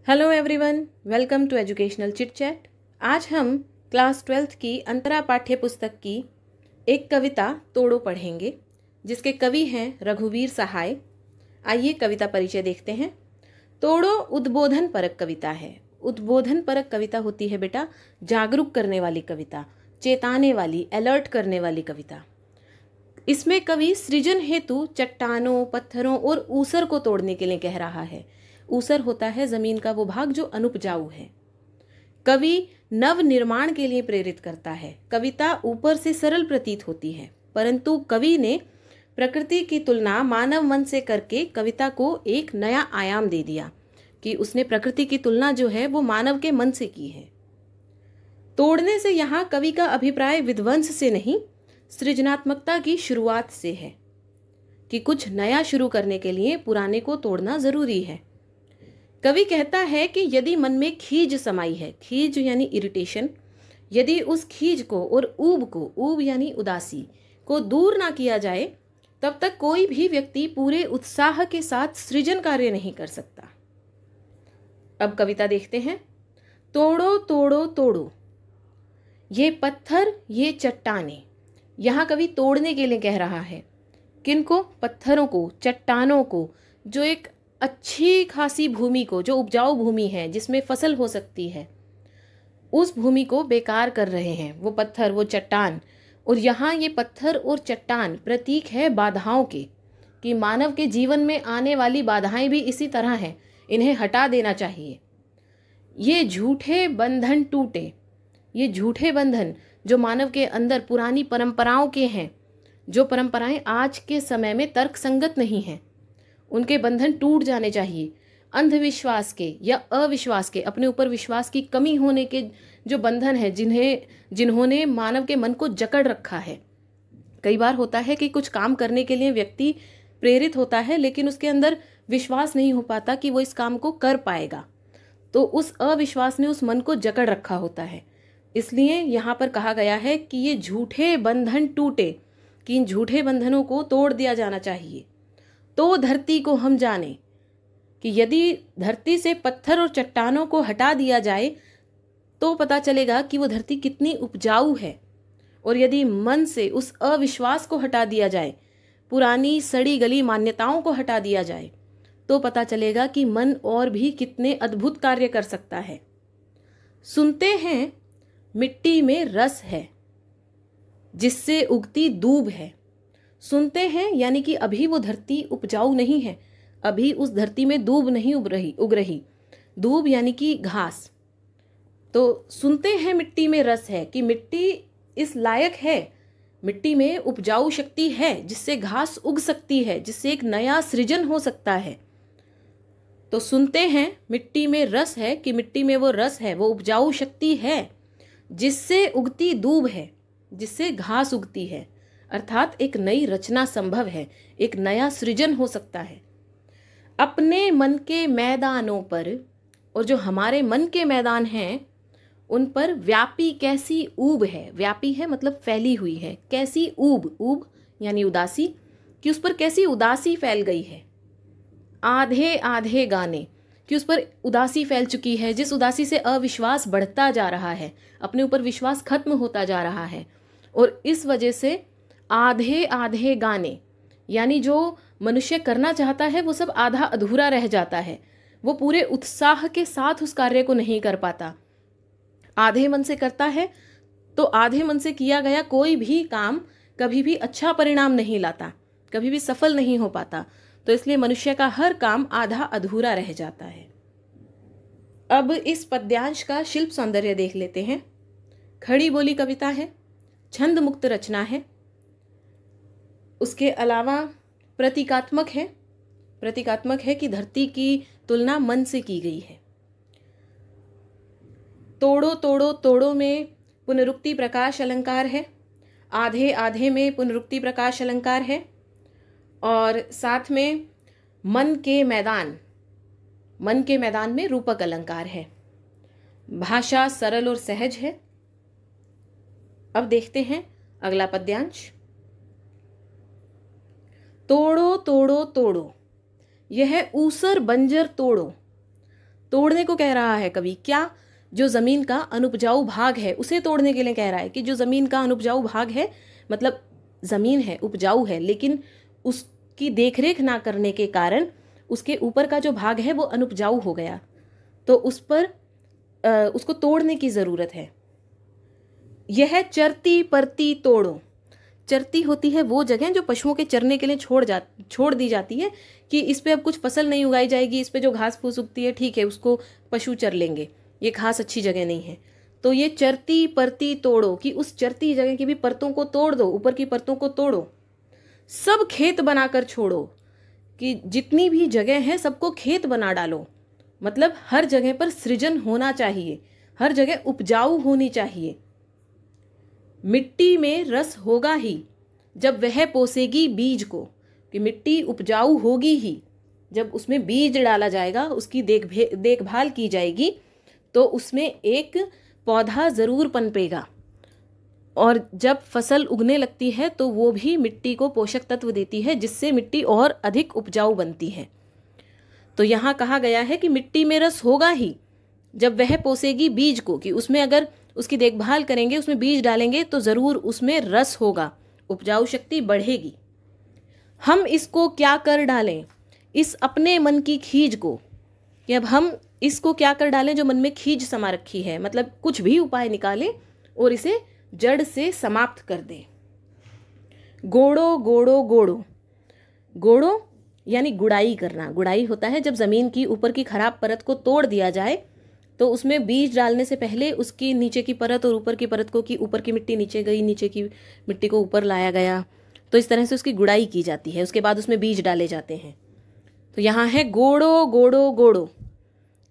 Hello everyone, welcome to educational chit chat. आज हम class 12th की अंतरा पाठ्य पुस्तक की एक कविता तोड़ो पढ़ेंगे, जिसके कवि हैं रघुवीर सहाय। आइए कविता परिचय देखते हैं। तोड़ो उद्बोधन परक कविता है। उद्बोधन परक कविता होती है बेटा जागरूक करने वाली कविता, चेताने वाली, अलर्ट करने वाली कविता। इसमें कवि सृजन हेतु चट्टानों, पत्थरों और ऊसर को तोड़ने के लिए कह रहा है। ऊसर होता है जमीन का वो भाग जो अनुपजाऊ है। कवि नव निर्माण के लिए प्रेरित करता है। कविता ऊपर से सरल प्रतीत होती है, परंतु कवि ने प्रकृति की तुलना मानव मन से करके कविता को एक नया आयाम दे दिया कि उसने प्रकृति की तुलना जो है वो मानव के मन से की है। तोड़ने से यहाँ कवि का अभिप्राय विध्वंस से नहीं, सृजनात्मकता की शुरुआत से है कि कुछ नया शुरू करने के लिए पुराने को तोड़ना जरूरी है। कवि कहता है कि यदि मन में खीज समाई है, खीज यानी इरिटेशन, यदि उस खीज को और ऊब यानी उदासी को दूर ना किया जाए, तब तक कोई भी व्यक्ति पूरे उत्साह के साथ सृजन कार्य नहीं कर सकता। अब कविता देखते हैं। तोड़ो तोड़ो तोड़ो, ये पत्थर ये चट्टाने। यहाँ कवि तोड़ने के लिए कह रहा है। किनको? पत्थरों को, चट्टानों को, जो एक अच्छी खासी भूमि को, जो उपजाऊ भूमि है जिसमें फसल हो सकती है, उस भूमि को बेकार कर रहे हैं वो पत्थर, वो चट्टान। और यहाँ ये पत्थर और चट्टान प्रतीक है बाधाओं के, कि मानव के जीवन में आने वाली बाधाएं भी इसी तरह हैं, इन्हें हटा देना चाहिए। ये झूठे बंधन टूटे, ये झूठे बंधन जो मानव के अंदर पुरानी परंपराओं के हैं, जो परंपराएं आज के समय में तर्कसंगत नहीं हैं, उनके बंधन टूट जाने चाहिए। अंधविश्वास के या अविश्वास के, अपने ऊपर विश्वास की कमी होने के जो बंधन है, जिन्होंने मानव के मन को जकड़ रखा है। कई बार होता है कि कुछ काम करने के लिए व्यक्ति प्रेरित होता है, लेकिन उसके अंदर विश्वास नहीं हो पाता कि वो इस काम को कर पाएगा, तो उस अविश्वास ने उस मन को जकड़ रखा होता है। इसलिए यहाँ पर कहा गया है कि ये झूठे बंधन टूटे, कि इन झूठे बंधनों को तोड़ दिया जाना चाहिए। तो धरती को हम जाने, कि यदि धरती से पत्थर और चट्टानों को हटा दिया जाए तो पता चलेगा कि वो धरती कितनी उपजाऊ है। और यदि मन से उस अविश्वास को हटा दिया जाए, पुरानी सड़ी गली मान्यताओं को हटा दिया जाए, तो पता चलेगा कि मन और भी कितने अद्भुत कार्य कर सकता है। सुनते हैं मिट्टी में रस है, जिससे उगती दूब है। सुनते हैं यानी कि अभी वो धरती उपजाऊ नहीं है, अभी उस धरती में दूब नहीं उग रही। दूब यानी कि घास। तो सुनते हैं मिट्टी में रस है, कि मिट्टी इस लायक है, मिट्टी में उपजाऊ शक्ति है जिससे घास उग सकती है, जिससे एक नया सृजन हो सकता है। तो सुनते हैं मिट्टी में रस है, कि मिट्टी में वो रस है, वो उपजाऊ शक्ति है जिससे उगती दूब है, जिससे घास उगती है, अर्थात एक नई रचना संभव है, एक नया सृजन हो सकता है। अपने मन के मैदानों पर, और जो हमारे मन के मैदान हैं उन पर व्यापी कैसी ऊब है। व्यापी है मतलब फैली हुई है, कैसी ऊब, ऊब यानी उदासी, कि उस पर कैसी उदासी फैल गई है। आधे आधे गाने, कि उस पर उदासी फैल चुकी है, जिस उदासी से अविश्वास बढ़ता जा रहा है, अपने ऊपर विश्वास खत्म होता जा रहा है। और इस वजह से आधे आधे गाने, यानी जो मनुष्य करना चाहता है वो सब आधा अधूरा रह जाता है, वो पूरे उत्साह के साथ उस कार्य को नहीं कर पाता। आधे मन से करता है तो आधे मन से किया गया कोई भी काम कभी भी अच्छा परिणाम नहीं लाता, कभी भी सफल नहीं हो पाता। तो इसलिए मनुष्य का हर काम आधा अधूरा रह जाता है। अब इस पद्यांश का शिल्प सौंदर्य देख लेते हैं। खड़ी बोली कविता है, छंद मुक्त रचना है, उसके अलावा प्रतीकात्मक है। प्रतीकात्मक है कि धरती की तुलना मन से की गई है। तोड़ो तोड़ो तोड़ो में पुनरुक्ति प्रकाश अलंकार है, आधे आधे में पुनरुक्ति प्रकाश अलंकार है, और साथ में मन के मैदान में रूपक अलंकार है। भाषा सरल और सहज है। अब देखते हैं अगला पद्यांश। तोड़ो तोड़ो तोड़ो, यह ऊसर बंजर तोड़ो। तोड़ने को कह रहा है कवि, क्या? जो ज़मीन का अनुपजाऊ भाग है उसे तोड़ने के लिए कह रहा है कि जो ज़मीन का अनुपजाऊ भाग है, मतलब ज़मीन है, उपजाऊ है, लेकिन उसकी देखरेख ना करने के कारण उसके ऊपर का जो भाग है वो अनुपजाऊ हो गया, तो उस पर उसको तोड़ने की ज़रूरत है। यह चरती परती तोड़ो। चरती होती है वो जगह जो पशुओं के चरने के लिए छोड़ दी जाती है कि इस पे अब कुछ फसल नहीं उगाई जाएगी, इस पे जो घास फूस उगती है ठीक है उसको पशु चर लेंगे, ये खास अच्छी जगह नहीं है। तो ये चरती परती तोड़ो कि उस चरती जगह की भी परतों को तोड़ दो, ऊपर की परतों को तोड़ो। सब खेत बनाकर छोड़ो कि जितनी भी जगह है सबको खेत बना डालो, मतलब हर जगह पर सृजन होना चाहिए, हर जगह उपजाऊ होनी चाहिए। मिट्टी में रस होगा ही जब वह पोसेगी बीज को, कि मिट्टी उपजाऊ होगी ही जब उसमें बीज डाला जाएगा, उसकी देखभाल की जाएगी, तो उसमें एक पौधा ज़रूर पनपेगा। और जब फसल उगने लगती है तो वो भी मिट्टी को पोषक तत्व देती है, जिससे मिट्टी और अधिक उपजाऊ बनती है। तो यहाँ कहा गया है कि मिट्टी में रस होगा ही जब वह पोसेगी बीज को, कि उसमें अगर उसकी देखभाल करेंगे, उसमें बीज डालेंगे तो ज़रूर उसमें रस होगा, उपजाऊ शक्ति बढ़ेगी। हम इसको क्या कर डालें, इस अपने मन की खीज को, कि अब हम इसको क्या कर डालें जो मन में खीज समा रखी है, मतलब कुछ भी उपाय निकालें और इसे जड़ से समाप्त कर दें। गोड़ो गोड़ो गोड़ो। गोड़ो यानी गुड़ाई करना। गुड़ाई होता है जब ज़मीन की ऊपर की खराब परत को तोड़ दिया जाए, तो उसमें बीज डालने से पहले उसकी नीचे की परत और ऊपर की परत को, कि ऊपर की मिट्टी नीचे गई, नीचे की मिट्टी को ऊपर लाया गया, तो इस तरह से उसकी गुड़ाई की जाती है। उसके बाद उसमें बीज डाले जाते हैं। तो यहाँ है गोड़ो गोड़ो गोड़ो,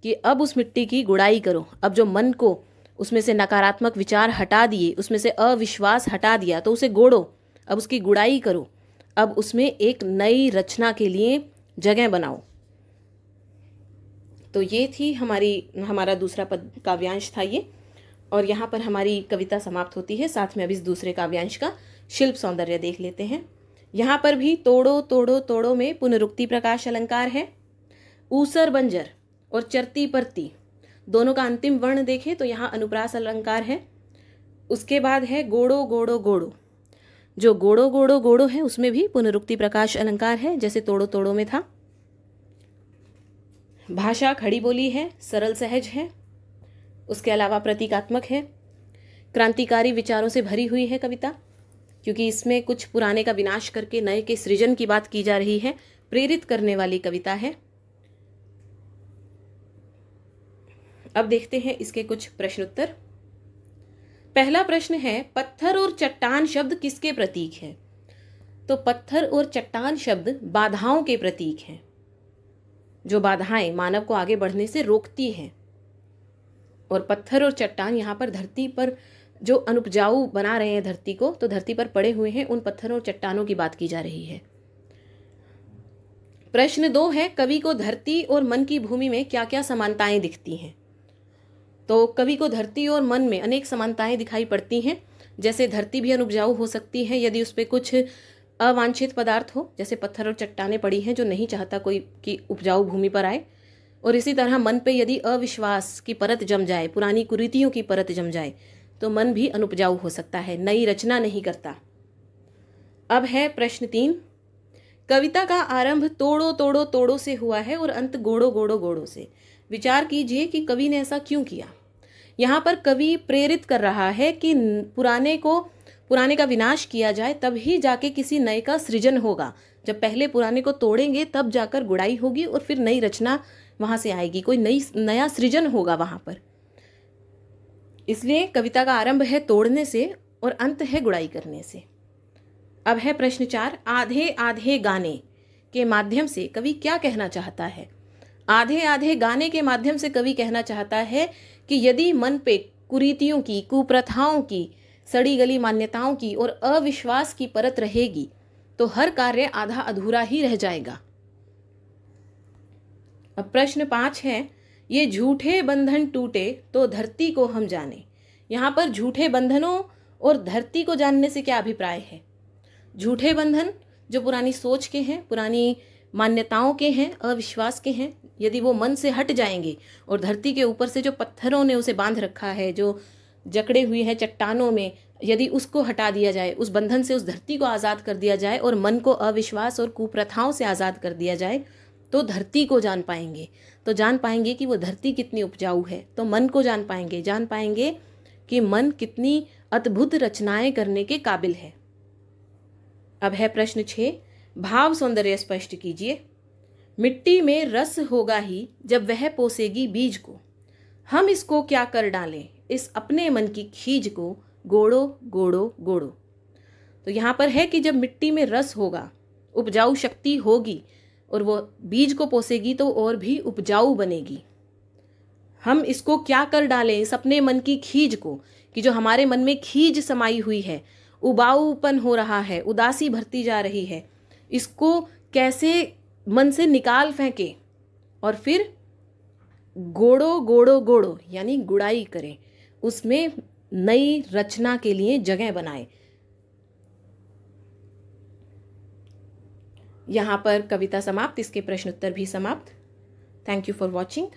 कि अब उस मिट्टी की गुड़ाई करो। अब जो मन को उसमें से नकारात्मक विचार हटा दिए, उसमें से अविश्वास हटा दिया, तो उसे गोड़ो, अब उसकी गुड़ाई करो, अब उसमें एक नई रचना के लिए जगह बनाओ। तो ये थी हमारा दूसरा पद काव्यांश था ये, और यहाँ पर हमारी कविता समाप्त होती है। साथ में अब इस दूसरे काव्यांश का शिल्प सौंदर्य देख लेते हैं। यहाँ पर भी तोड़ो तोड़ो तोड़ो में पुनरुक्ति प्रकाश अलंकार है। ऊसर बंजर और चरती परती दोनों का अंतिम वर्ण देखें तो यहाँ अनुप्रास अलंकार है। उसके बाद है गोड़ो गोड़ो गोड़ो। जो गोड़ो गोड़ो गोड़ो है उसमें भी पुनरुक्ति प्रकाश अलंकार है, जैसे तोड़ो तोड़ो में था। भाषा खड़ी बोली है, सरल सहज है, उसके अलावा प्रतीकात्मक है, क्रांतिकारी विचारों से भरी हुई है कविता, क्योंकि इसमें कुछ पुराने का विनाश करके नए के सृजन की बात की जा रही है। प्रेरित करने वाली कविता है। अब देखते हैं इसके कुछ प्रश्नोत्तर। पहला प्रश्न है, पत्थर और चट्टान शब्द किसके प्रतीक है? तो पत्थर और चट्टान शब्द बाधाओं के प्रतीक हैं, जो बाधाएं मानव को आगे बढ़ने से रोकती हैं। और पत्थर और चट्टान यहाँ पर धरती पर जो अनुपजाऊ बना रहे हैं धरती को, तो धरती पर पड़े हुए हैं, उन पत्थरों और चट्टानों की बात की जा रही है। प्रश्न 2 है, कवि को धरती और मन की भूमि में क्या क्या समानताएं दिखती हैं? तो कवि को धरती और मन में अनेक समानताएं दिखाई पड़ती हैं। जैसे धरती भी अनुपजाऊ हो सकती है यदि उस पर कुछ अवांछित पदार्थ हो, जैसे पत्थर और चट्टानें पड़ी हैं जो नहीं चाहता कोई कि उपजाऊ भूमि पर आए। और इसी तरह मन पे यदि अविश्वास की परत जम जाए, पुरानी कुरीतियों की परत जम जाए, तो मन भी अनुपजाऊ हो सकता है, नई रचना नहीं करता। अब है प्रश्न 3, कविता का आरंभ तोड़ो तोड़ो तोड़ो से हुआ है और अंत गोड़ो गोड़ो गोड़ो से। विचार कीजिए कि कवि ने ऐसा क्यों किया। यहाँ पर कवि प्रेरित कर रहा है कि पुराने का विनाश किया जाए, तब ही जाके किसी नए का सृजन होगा। जब पहले पुराने को तोड़ेंगे तब जाकर गुड़ाई होगी और फिर नई रचना वहां से आएगी, कोई नया सृजन होगा वहां पर। इसलिए कविता का आरंभ है तोड़ने से और अंत है गुड़ाई करने से। अब है प्रश्न 4, आधे आधे गाने के माध्यम से कवि क्या कहना चाहता है? आधे आधे गाने के माध्यम से कवि कहना चाहता है कि यदि मन पे कुरीतियों की, कुप्रथाओं की, सड़ी गली मान्यताओं की और अविश्वास की परत रहेगी तो हर कार्य आधा अधूरा ही रह जाएगा। अब प्रश्न 5 है, ये झूठे बंधन टूटे तो धरती को हम जाने। यहाँ पर झूठे बंधनों और धरती को जानने से क्या अभिप्राय है? झूठे बंधन जो पुरानी सोच के हैं, पुरानी मान्यताओं के हैं, अविश्वास के हैं। यदि वो मन से हट जाएंगे और धरती के ऊपर से जो पत्थरों ने उसे बांध रखा है, जो जकड़े हुए हैं चट्टानों में, यदि उसको हटा दिया जाए, उस बंधन से उस धरती को आज़ाद कर दिया जाए और मन को अविश्वास और कुप्रथाओं से आज़ाद कर दिया जाए, तो धरती को जान पाएंगे। तो जान पाएंगे कि वो धरती कितनी उपजाऊ है। तो मन को जान पाएंगे कि मन कितनी अद्भुत रचनाएं करने के काबिल है। अब है प्रश्न 6, भाव सौंदर्य स्पष्ट कीजिए। मिट्टी में रस होगा ही जब वह पोसेगी बीज को, हम इसको क्या कर डालें, इस अपने मन की खीज को गोड़ो गोड़ो गोड़ो। तो यहाँ पर है कि जब मिट्टी में रस होगा, उपजाऊ शक्ति होगी और वो बीज को पोसेगी तो और भी उपजाऊ बनेगी। हम इसको क्या कर डालें, इस अपने मन की खीज को, कि जो हमारे मन में खीज समाई हुई है, उबाऊपन हो रहा है, उदासी भरती जा रही है, इसको कैसे मन से निकाल फेंके और फिर गोड़ो गोड़ो गोड़ो यानी गुड़ाई करें, उसमें नई रचना के लिए जगह बनाए। यहाँ पर कविता समाप्त, इसके प्रश्न उत्तर भी समाप्त। Thank you for watching.